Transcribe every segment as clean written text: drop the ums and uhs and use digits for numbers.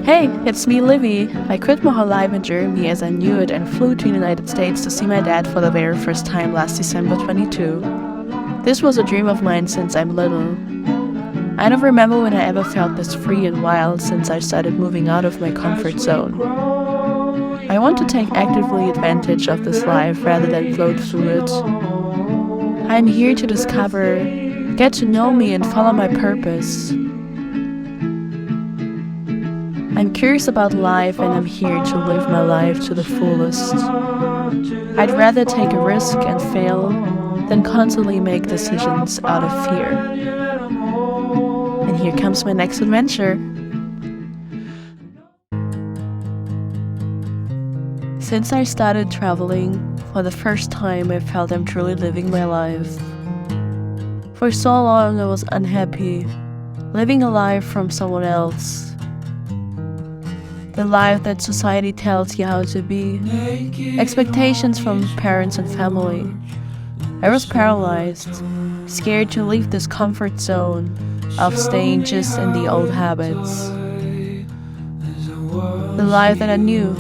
Hey, it's me, Livy. I quit my whole life in Germany as I knew it and flew to the United States to see my dad for the very first time last December 22. This was a dream of mine since I'm little. I don't remember when I ever felt this free and wild since I started moving out of my comfort zone. I want to take actively advantage of this life rather than float through it. I'm here to discover, get to know me and follow my purpose. I'm curious about life and I'm here to live my life to the fullest. I'd rather take a risk and fail than constantly make decisions out of fear. And here comes my next adventure. Since I started traveling, for the first time I felt I'm truly living my life. For so long I was unhappy, living a life from someone else. The life that society tells you how to be, expectations from parents and family. I was paralyzed, scared to leave this comfort zone of staying just in the old habits. The life that I knew,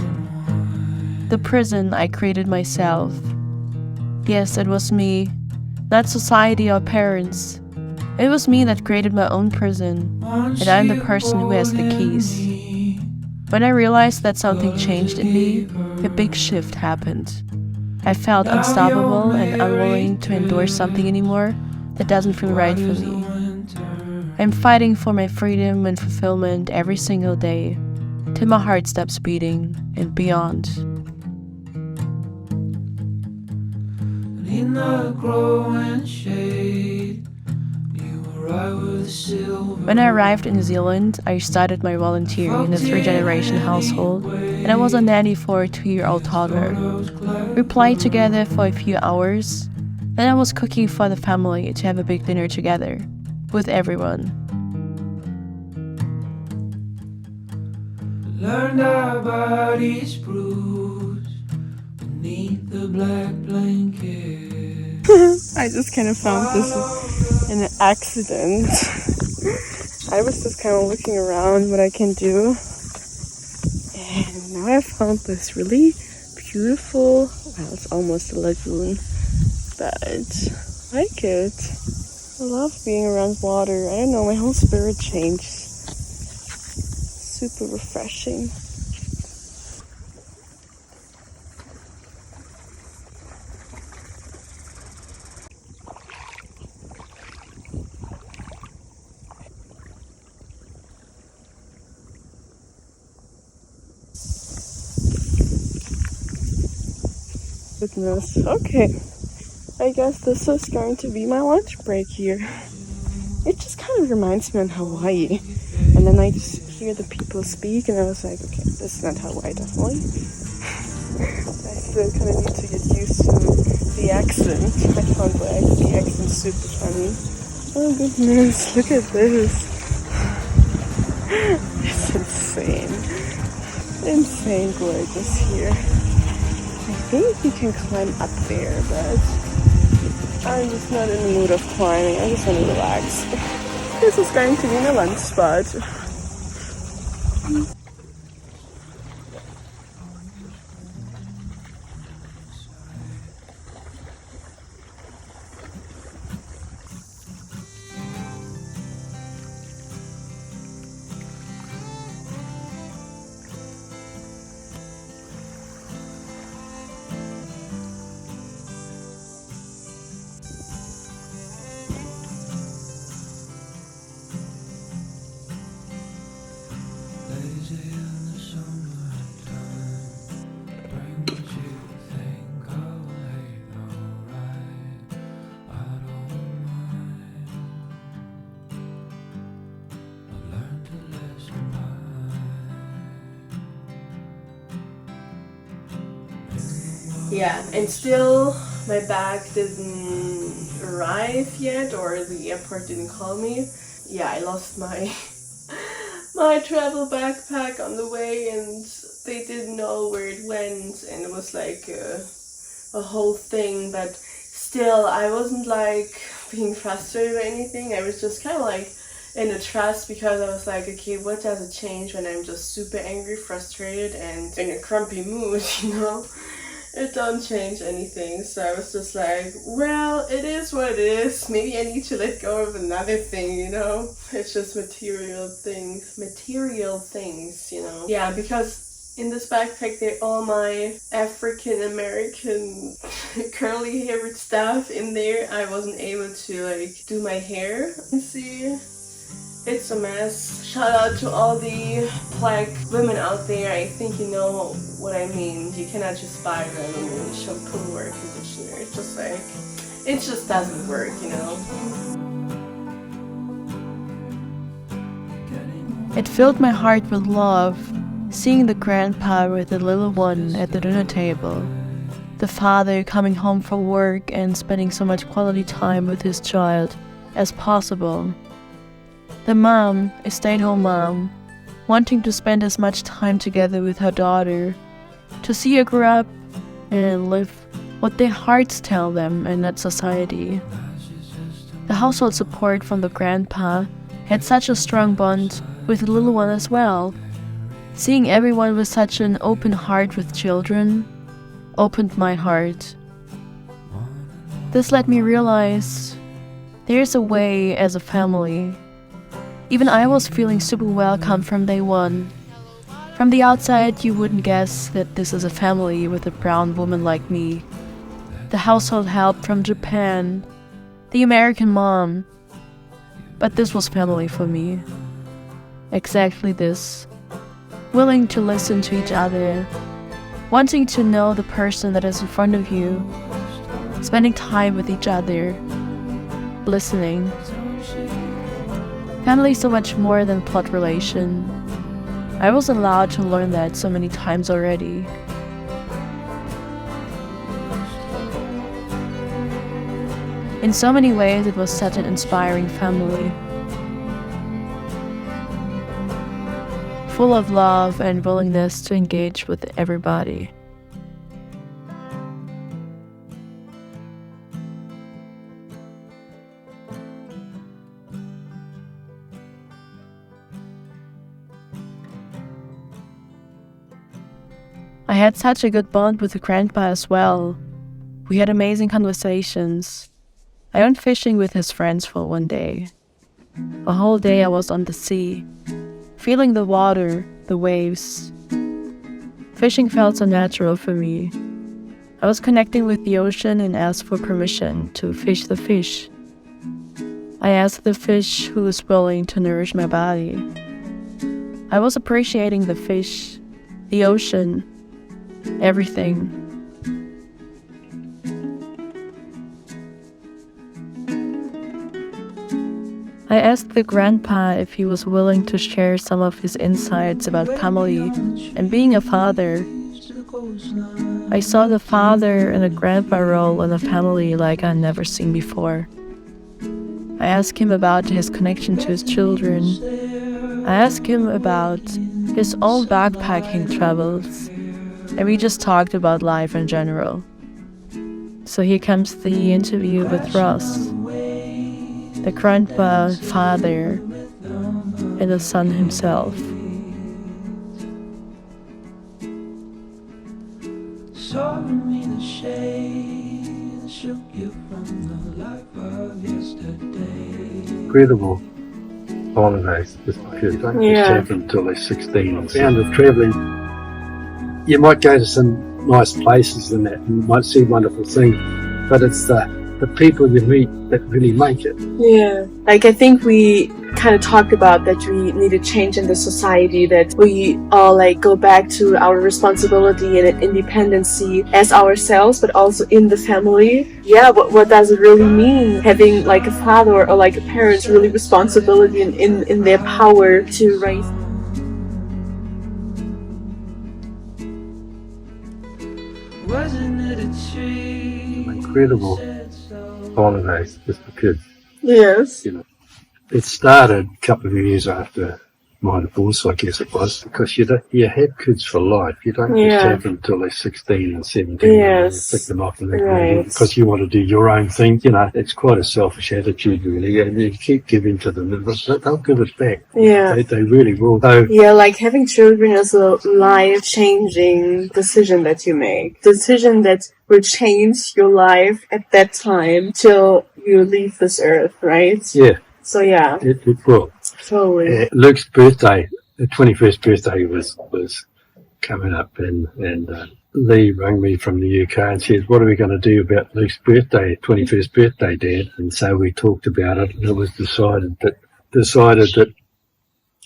the prison I created myself. Yes, it was me, not society or parents. It was me that created my own prison, and I'm the person who has the keys. When I realized that something changed in me, a big shift happened. I felt unstoppable and unwilling to endure something anymore that doesn't feel right for me. I'm fighting for my freedom and fulfillment every single day, till my heart stops beating and beyond. In the growing shade, when I arrived in New Zealand, I started my volunteering in a 3-generation household, and I was a nanny for a 2-year-old toddler. We played together for a few hours, then I was cooking for the family to have a big dinner together, with everyone. Learned our bodies bruised beneath the black blanket. I just kind of found this in an accident. I was just kind of looking around what I can do, and now I found this really beautiful, well, it's almost a lagoon, but I like it. I love being around water. I don't know, my whole spirit changed. Super refreshing. Goodness. Okay, I guess this is going to be my lunch break here. It just kind of reminds me of Hawaii. And then I just hear the people speak and I was like, okay, this is not Hawaii, definitely. I still kind of need to get used to the accent. I found the accent super funny. Oh goodness, look at this. It's insane. Insane gorgeous here. I think you can climb up there, but I'm just not in the mood of climbing. I just want to relax. This is going to be my lunch spot. Yeah, and still my bag didn't arrive yet, or the airport didn't call me. Yeah, I lost my my travel backpack on the way and they didn't know where it went, and it was like a whole thing. But still, I wasn't like being frustrated or anything. I was just kind of like in the trust, because I was like, okay, what does it change when I'm just super angry, frustrated, and in a grumpy mood, you know? It don't change anything. So I was just like, well, it is what it is. Maybe I need to let go of another thing, you know? It's just material things, you know? Yeah, because in this backpack, they're all my African American curly haired stuff in there. I wasn't able to like do my hair. You see? It's a mess. Shout out to all the black women out there. I think you know what I mean. You cannot just buy randomly shampoo or conditioner. It's just like, it just doesn't work, you know? It filled my heart with love, seeing the grandpa with the little one at the dinner table, the father coming home from work and spending so much quality time with his child as possible. The mom, a stay-at-home mom, wanting to spend as much time together with her daughter, to see her grow up and live what their hearts tell them in that society. The household support from the grandpa had such a strong bond with the little one as well. Seeing everyone with such an open heart with children opened my heart. This let me realize there's a way as a family. Even I was feeling super welcome from day one. From the outside, you wouldn't guess that this is a family with a brown woman like me. The household help from Japan, the American mom. But this was family for me. Exactly this. Willing to listen to each other, wanting to know the person that is in front of you, spending time with each other, listening. Family is so much more than blood relation. I was allowed to learn that so many times already. In so many ways, it was such an inspiring family. Full of love and willingness to engage with everybody. I had such a good bond with the grandpa as well. We had amazing conversations. I went fishing with his friends for one day. A whole day I was on the sea, feeling the water, the waves. Fishing felt so natural for me. I was connecting with the ocean and asked for permission to fish the fish. I asked the fish who was willing to nourish my body. I was appreciating the fish, the ocean, everything. I asked the grandpa if he was willing to share some of his insights about family and being a father. I saw the father and the grandpa role in a family like I'd never seen before. I asked him about his connection to his children. I asked him about his own backpacking travels. And we just talked about life in general. So here comes the interview with Ross, the grandpa, father, and the son himself. Incredible holidays just because don't Yeah. take them until they're 16. The sound of travelling, you might go to some nice places and that, and you might see wonderful things, but it's the people you meet that really make it. Yeah. Like, I think we kind of talked about that we need a change in the society, that we all like go back to our responsibility and independency as ourselves, but also in the family. Yeah, what does it really mean having like a father or like a parent really responsibility in their power to raise? Incredible holidays just because, Yes. you know, it started a couple of years after my divorce, I guess it was, because you have kids for life. You don't just have them until they're 16 and 17 and you pick them up and they're because you want to do your own thing. It's quite a selfish attitude, really, and you keep giving to them, and they'll give it back. They really will. So, like having children is a life-changing decision that you make. Decision that will change your life at that time till you leave this earth, right? Yeah. So yeah. It will. Totally. Luke's birthday, the 21st birthday was coming up, and Lee rang me from the UK and said, "What are we going to do about Luke's birthday, 21st birthday, Dad?" And so we talked about it, and it was decided that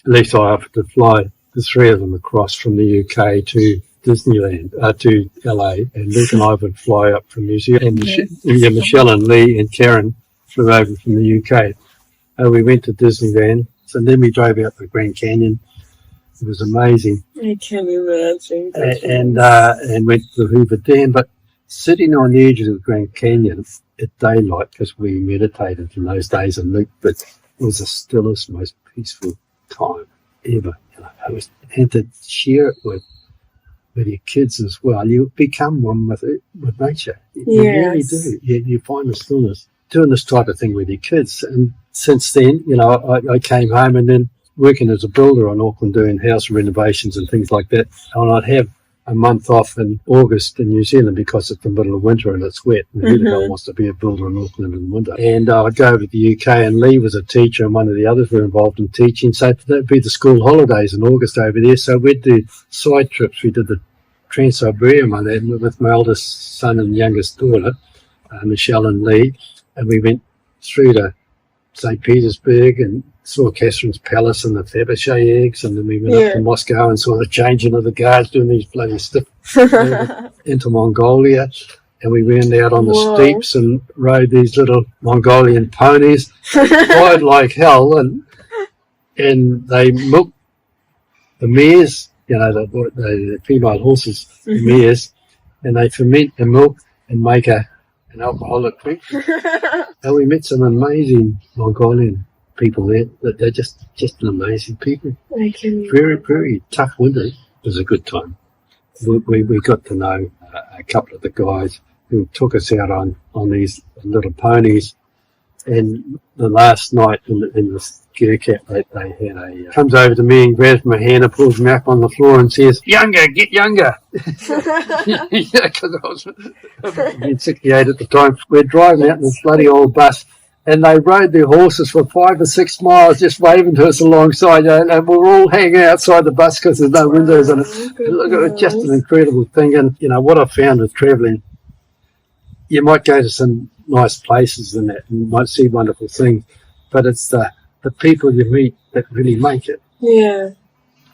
at least I offered to fly the three of them across from the UK to Disneyland, to LA, and Luke and I would fly up from New Zealand. And Michelle and Lee and Karen flew over from the UK. We went to Disneyland, so then we drove out the Grand Canyon. It was amazing. I can imagine. And went to the Hoover Dam. But sitting on the edge of the Grand Canyon at daylight, because we meditated in those days, and Luke, but it was the stillest, most peaceful time ever. And to share it with your kids as well, you become one with nature. You really do. You find the stillness. Doing this type of thing with your kids. And since then, I came home and then working as a builder on Auckland doing house renovations and things like that. And I'd have a month off in August in New Zealand because it's the middle of winter and it's wet. And who the hell wants to be a builder in Auckland in the winter? And I'd go over to the UK, and Lee was a teacher and one of the others were involved in teaching. So that'd be the school holidays in August over there. So we'd do side trips. We did the Trans-Siberian one with my eldest son and youngest daughter, Michelle and Lee. And we went through to St. Petersburg and saw Catherine's Palace and the Fabergé eggs, and then we went up to Moscow and saw the changing of the guards doing these bloody stuff into Mongolia. And we went out on the steeps and rode these little Mongolian ponies, cried like hell, and they milked the mares, the female horses, the mares, and they ferment the milk and make an alcoholic drink. And we met some amazing Mongolian people there. They're just an amazing people. Very, very tough winter. It was a good time. We got to know a couple of the guys who took us out on these little ponies. And the last night in the scare cap, they had comes over to me and grabs my hand and pulls me up on the floor and says, "Younger, get younger." Because I was 68 at the time. We're driving out in this bloody old bus, and they rode their horses for 5 or 6 miles just waving to us alongside, and we're all hanging outside the bus because there's no windows in it. Look, it was just an incredible thing. And what I've found with travelling, you might go to some nice places and that, and you might see wonderful things, but it's the people you meet that really make it. Yeah.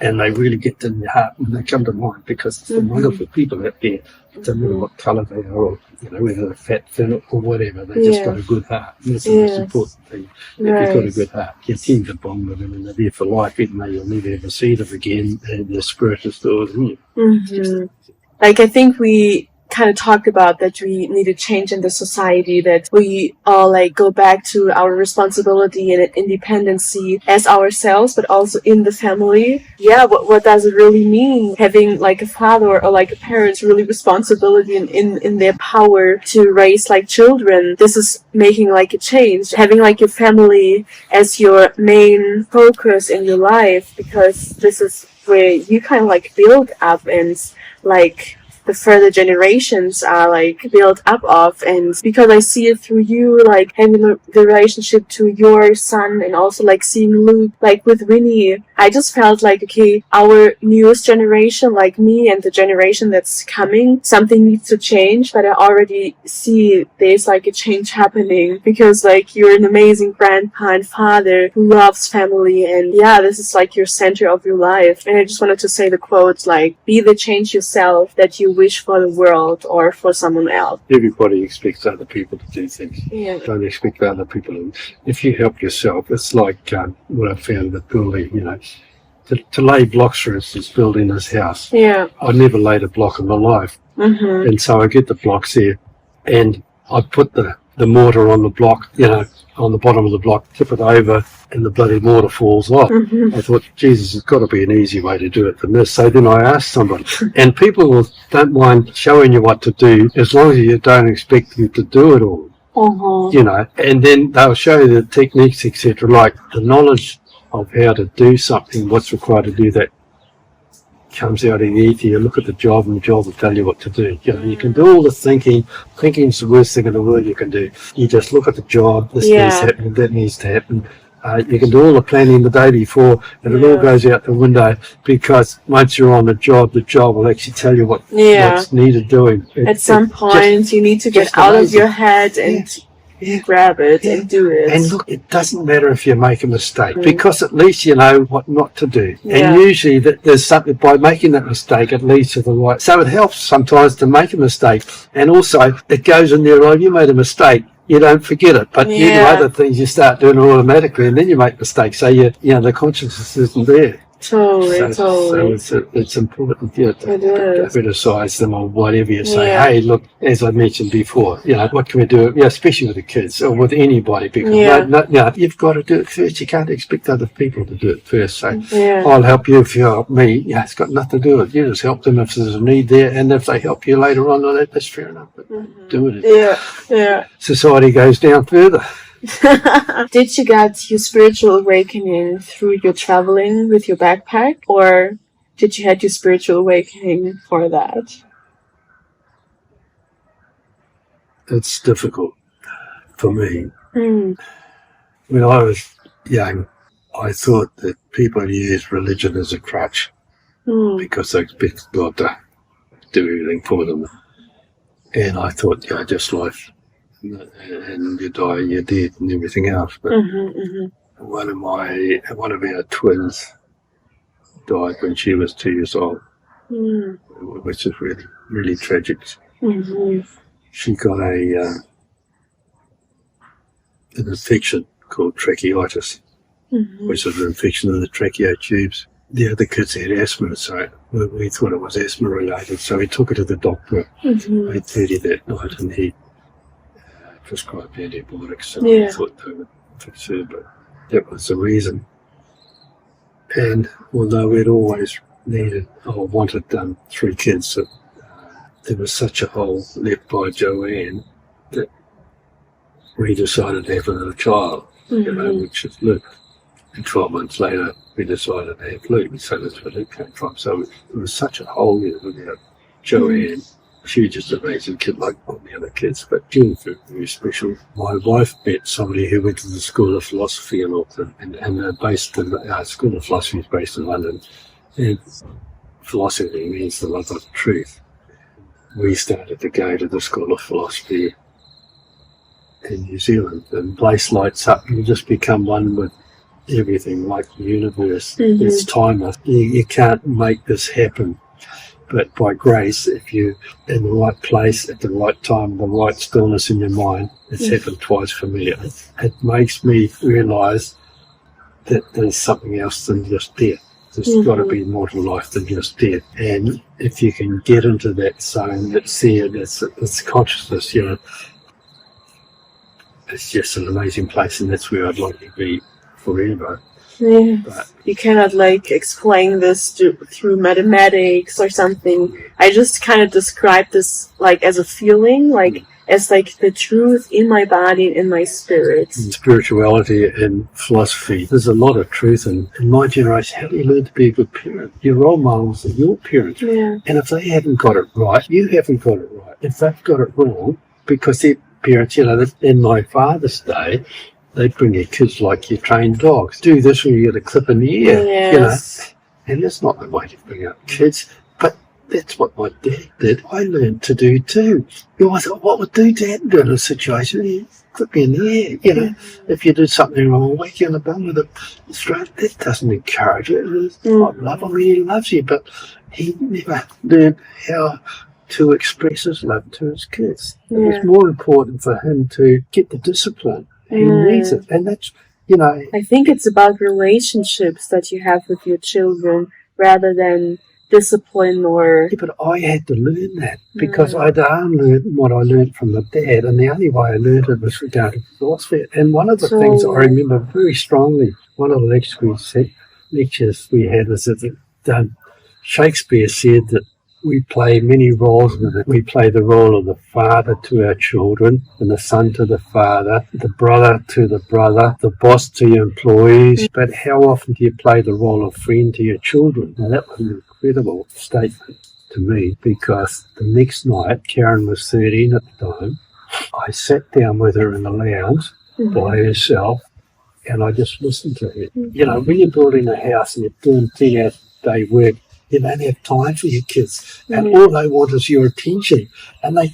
And they really get in your heart when they come to mind, because it's the wonderful people out there. It doesn't matter what colour they are, or whether they're fat, thin, or whatever. They just got a good heart. And that's the most important thing. If you've got a good heart, you tend to bond with them, and they're there for life, even though you'll never ever see them again, and their spirit is still in you. I think we kind of talked about that we need a change in the society, that we all go back to our responsibility and independency as ourselves, but also in the family. What does it really mean having a father or a parent's really responsibility in their power to raise children? This is making a change, having your family as your main focus in your life, because this is where you kind of build up, and the further generations are built up of. And because I see it through you, having the relationship to your son, and also seeing Luke with Winnie, I just felt okay, our newest generation, me and the generation that's coming, something needs to change. But I already see there's a change happening, because you're an amazing grandpa and father who loves family, and this is your center of your life. And I just wanted to say the quote, be the change yourself that you wish for the world or for someone else. Everybody expects other people to do things. Don't expect other people to. If you help yourself, it's like what I found with building, to lay blocks, for instance, building this house. I never laid a block in my life. And so I get the blocks there, and I put the mortar on the block, on the bottom of the block, tip it over, and the bloody water falls off. I thought, Jesus, there's got to be an easy way to do it than this. So then I asked somebody, and people don't mind showing you what to do as long as you don't expect them to do it all. You know, and then they'll show you the techniques, etc., like the knowledge of how to do something, what's required to do that comes out in the ether. You look at the job and the job will tell you what to do. You know, you can do all the thinking. Thinking's the worst thing in the world you can do. You just look at the job, this needs to happen, that needs to happen. You can do all the planning the day before, and it all goes out the window, because once you're on the job will actually tell you what's needed doing. At some point, you need to get out of your head and grab it and do it. And look, it doesn't matter if you make a mistake, because at least you know what not to do. And usually there's something, by making that mistake, it leads to the right. So it helps sometimes to make a mistake, and also it goes in there, you made a mistake. You don't forget it, but you do other things, you start doing it automatically, and then you make mistakes. So the consciousness isn't there. Totally. So it's important to criticize them or whatever you say. Hey, look, as I mentioned before, what can we do? Especially with the kids or with anybody, because you've got to do it first. You can't expect other people to do it first. So I'll help you if you help me. It's got nothing to do with it. You just help them if there's a need there, and if they help you later on, that's fair enough. But do it. Society goes down further. Did you get your spiritual awakening through your traveling with your backpack, or did you had your spiritual awakening for that? It's difficult for me. When I was young, I thought that people used religion as a crutch because they expect God to do everything for them. And I thought, just life. And you die, you're dead, and everything else. But one of our twins died when she was 2 years old, which is really, really tragic. She got an infection called tracheitis, which is an infection of the trachea tubes. The other kids had asthma, so we thought it was asthma related. So we took her to the doctor at 8:30 that night, and he prescribed antibiotics, and I thought they would fix her, but that was the reason. And although we'd always wanted 3 kids, there was such a hole left by Joanne that we decided to have another child, which is Luke. And 12 months later, we decided to have Luke, so that's where Luke came from. So there was such a hole there without Joanne. She was just an amazing kid like all the other kids, but she was very special. My wife met somebody who went to the School of Philosophy in Auckland, and they're based in, School of Philosophy is based in London, and philosophy means the love of truth. We started to go to the School of Philosophy in New Zealand, and the place lights up, you just become one with everything, like the universe. It's timeless. You can't make this happen. But by grace, if you're in the right place at the right time, the right stillness in your mind, it's happened twice for me. It makes me realise that there's something else than just death. There's got to be more to life than just death. And if you can get into that zone, that's there, it's consciousness, it's just an amazing place, and that's where I'd like to be forever. But you cannot explain this through mathematics or something. I just kind of describe this as a feeling, as the truth in my body and in my spirit. Spirituality and philosophy, there's a lot of truth in my generation. How do you learn to be a good parent? Your role models are your parents. And if they haven't got it right, you haven't got it right. If they've got it wrong, because their parents, in my father's day, they'd bring their kids like you train dogs. Do this when you get a clip in the ear, And that's not the way to bring up kids. But that's what my dad did. I learned to do too. I thought, what would Dad do in a situation? He'd clip me in the ear, If you do something wrong, I'll wake you on the bum with a straight. That doesn't encourage it. I love him, he loves you, but he never learned how to express his love to his kids. It was more important for him to get the discipline. He needs it, and that's, I think it's about relationships that you have with your children rather than discipline or... Yeah, but I had to learn that because I'd unlearned what I learned from my dad, and the only way I learned it was regarding philosophy. And one of the things I remember very strongly, one of the lectures we had was that Shakespeare said that we play many roles with it. We play the role of the father to our children, and the son to the father, the brother to the brother, the boss to your employees. But how often do you play the role of friend to your children? Now, that was an incredible statement to me, because the next night, Karen was 13 at the time, I sat down with her in the lounge by herself, and I just listened to her. You know, when you're building a house and you're doing 10-hour day work, you don't have time for your kids, and all they want is your attention. And they,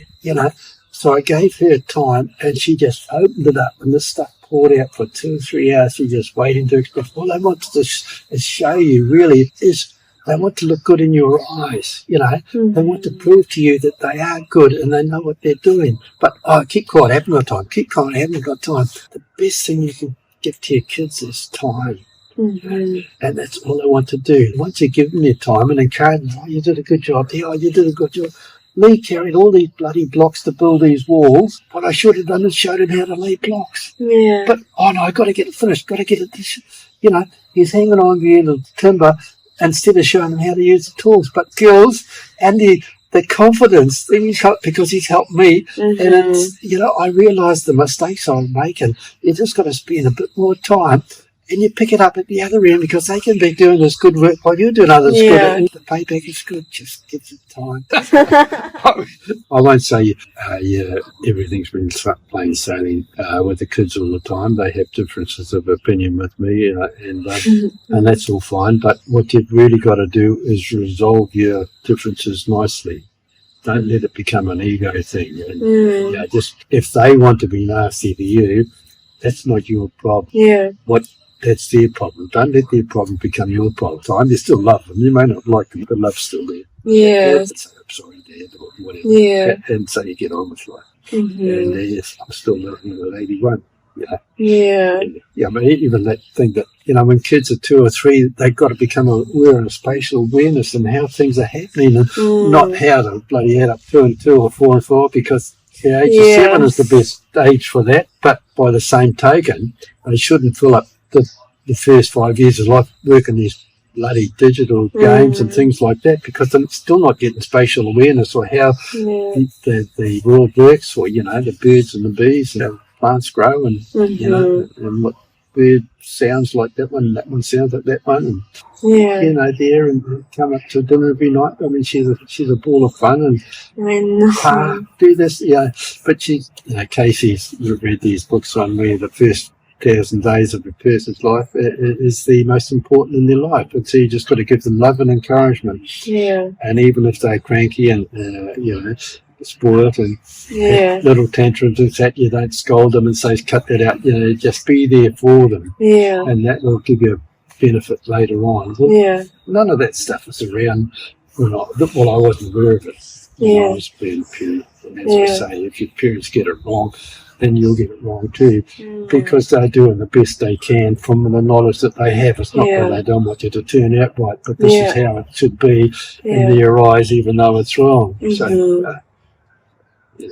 so I gave her time, and she just opened it up, and this stuff poured out for 2 or 3 hours. She just waiting to express. All they want to show you really is they want to look good in your eyes. They want to prove to you that they are good and they know what they're doing. But keep quiet, I haven't got time. Keep quiet, I haven't got time. The best thing you can give to your kids is time. And that's all I want to do. Once you give them your time and encourage them, you did a good job there, you did a good job. Me carried all these bloody blocks to build these walls. What I should have done is showed him how to lay blocks. Yeah. But, no, I've got to get it finished, got to get it. He's hanging on the end of the timber instead of showing him how to use the tools. But girls, and the confidence that he's got, because he's helped me, and it's, I realised the mistakes I was making. You just got to spend a bit more time, and you pick it up at the other end, because they can be doing this good work while you're doing others good, and the payback is good. Just give it time. I won't say everything's been plain sailing with the kids all the time. They have differences of opinion with me, and that's all fine. But what you've really got to do is resolve your differences nicely. Don't let it become an ego thing. And, just if they want to be nasty to you, that's not your problem. Yeah. That's their problem. Don't let their problem become your problem. You still love them. You may not like them, but love's still there. Yeah. I'm sorry, Dad, or whatever. Yeah. And so you get on with life. And yes, I'm still living with 81. Yeah. Yeah, but even that thing that, when kids are 2 or 3, they've got to become aware of spatial awareness and how things are happening, and not how to bloody add up 2 and 2 or 4 and 4, because the age of 7 is the best age for that. But by the same token, they shouldn't fill up the first 5 years of life working these bloody digital games and things like that, because they're still not getting spatial awareness or how the world works, or the birds and the bees and the plants grow, and and what bird sounds like that one sounds like that one, and there, and come up to dinner every night. I mean, she's a ball of fun, and do this, but Casey's read these books on where the first 1,000 days of a person's life is the most important in their life, and so you just got to give them love and encouragement. And even if they're cranky and spoiled and little tantrums and that, you don't scold them and say cut that out. Just be there for them. And that will give you a benefit later on. Well, none of that stuff was around when I wasn't aware of it when I was being a parent. And as we say, if your parents get it wrong, then you'll get it wrong too, because they're doing the best they can from the knowledge that they have. It's not that they don't want you to turn out right, but this is how it should be in their eyes, even though it's wrong. So,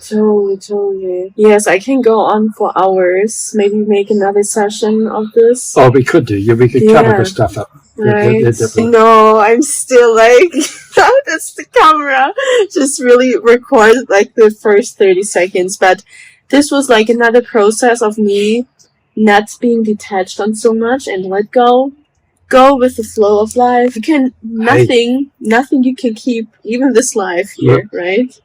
Totally. Yes, I can go on for hours. Maybe make another session of this. Oh, we could do. We could cover the stuff up. Right. No, I'm still like, that's the camera. Just really record like the first 30 seconds. But this was like another process of me not being detached on so much and let go. Go with the flow of life. You can, nothing you can keep, even this life here, right?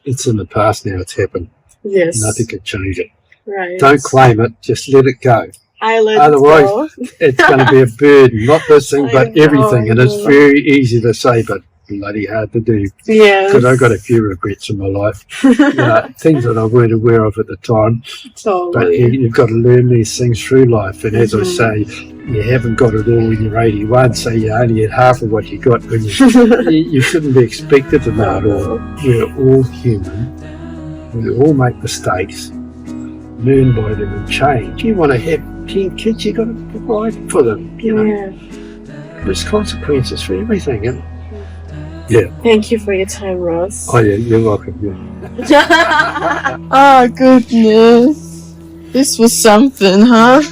It's in the past now, it's happened. Yes. Nothing can change it. Right. Don't claim it, just let it go. Otherwise, it's going to be a burden, not this thing, but everything. And it's very easy to say, but bloody hard to do. Yeah. Because I've got a few regrets in my life. Things that I weren't aware of at the time. Totally. But you've got to learn these things through life. And as I say, you haven't got it all when you're 81, so you only had half of what you got when you shouldn't be expected to know it all. We're all human. We all make mistakes. Learn by them and change. You want to have 10 kids, you've got to provide for them. There's consequences for everything. And Yeah. Thank you for your time, Ross. Oh, yeah, you're welcome. Yeah. Oh, goodness. This was something, huh?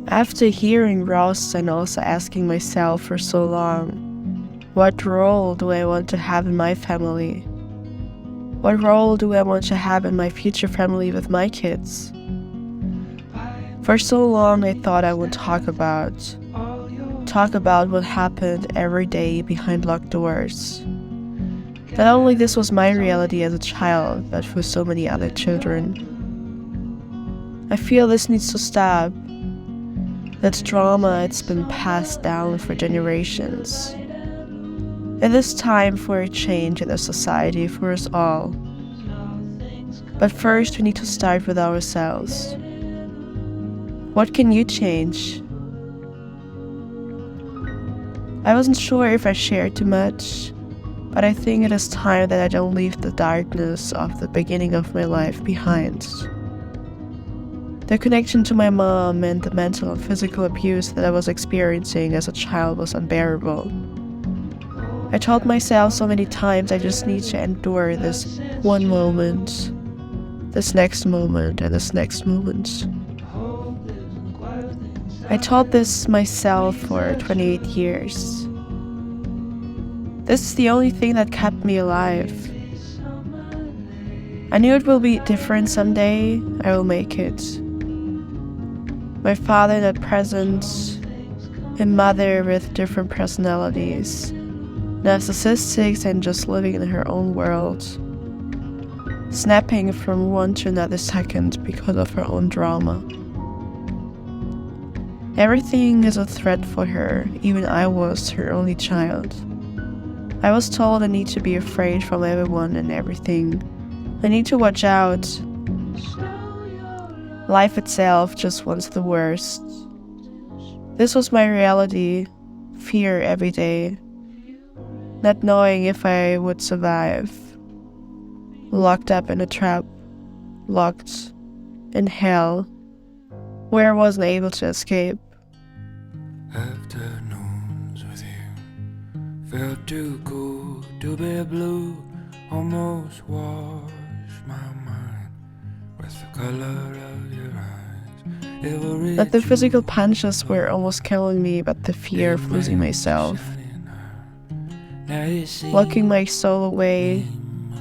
After hearing Ross and also asking myself for so long, what role do I want to have in my family? What role do I want to have in my future family with my kids? For so long I thought I would talk about what happened every day behind locked doors. Not only this was my reality as a child, but for so many other children. I feel this needs to stop. That drama, it's been passed down for generations. It is time for a change in the society for us all. But first we need to start with ourselves. What can you change? I wasn't sure if I shared too much, but I think it is time that I don't leave the darkness of the beginning of my life behind. The connection to my mom and the mental and physical abuse that I was experiencing as a child was unbearable. I told myself so many times I just need to endure this one moment, this next moment, and this next moment. I told this myself for 28 years. This is the only thing that kept me alive. I knew it will be different someday. I will make it. My father not present, a mother with different personalities, narcissistic and just living in her own world, snapping from one to another second because of her own drama. Everything is a threat for her, even I was her only child. I was told I need to be afraid from everyone and everything. I need to watch out. Life itself just wants the worst. This was my reality, fear every day, not knowing if I would survive, locked up in a trap, locked in hell, where I wasn't able to escape. Afternoons with you felt too good to be blue, almost washed my mind with the color of your eyes. Not the physical punches were almost killing me, but the fear of losing myself, locking my soul away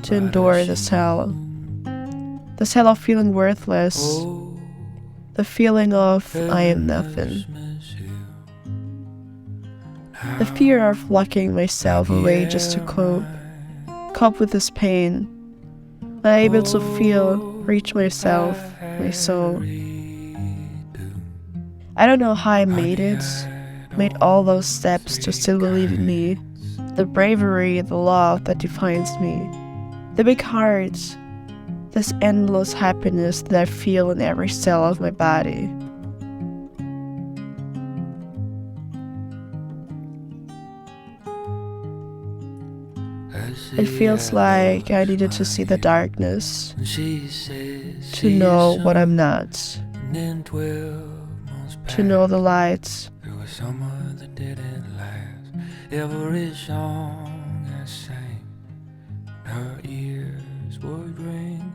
to endure this hell of feeling worthless, the feeling of I am nothing, the fear of locking myself away just to cope with this pain, unable to feel, reach myself, my soul. I don't know how I made all those steps to still believe in me, the bravery, the love that defines me, the big heart, this endless happiness that I feel in every cell of my body. It feels like I needed to see the darkness, to know what I'm not, to know the light. Every song I sang, her ears would ring.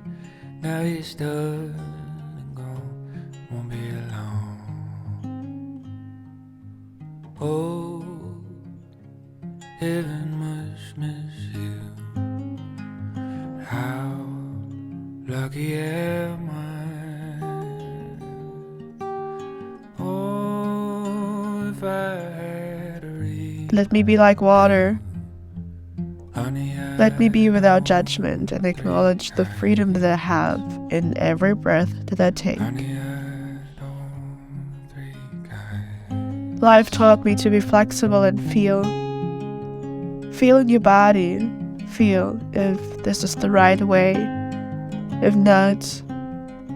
Now it's done and gone, won't be long. Oh, heaven must miss you. How lucky am I? Oh, if I had a reason. Let me be like water. Let me be without judgment and acknowledge the freedom that I have in every breath that I take. Life taught me to be flexible and feel in your body, feel if this is the right way. If not,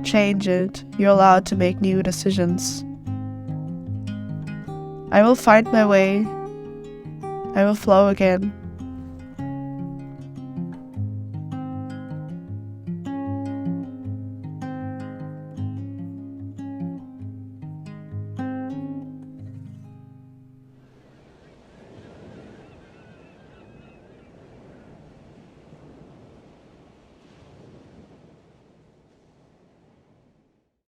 change it. You're allowed to make new decisions. I will find my way. I will flow again.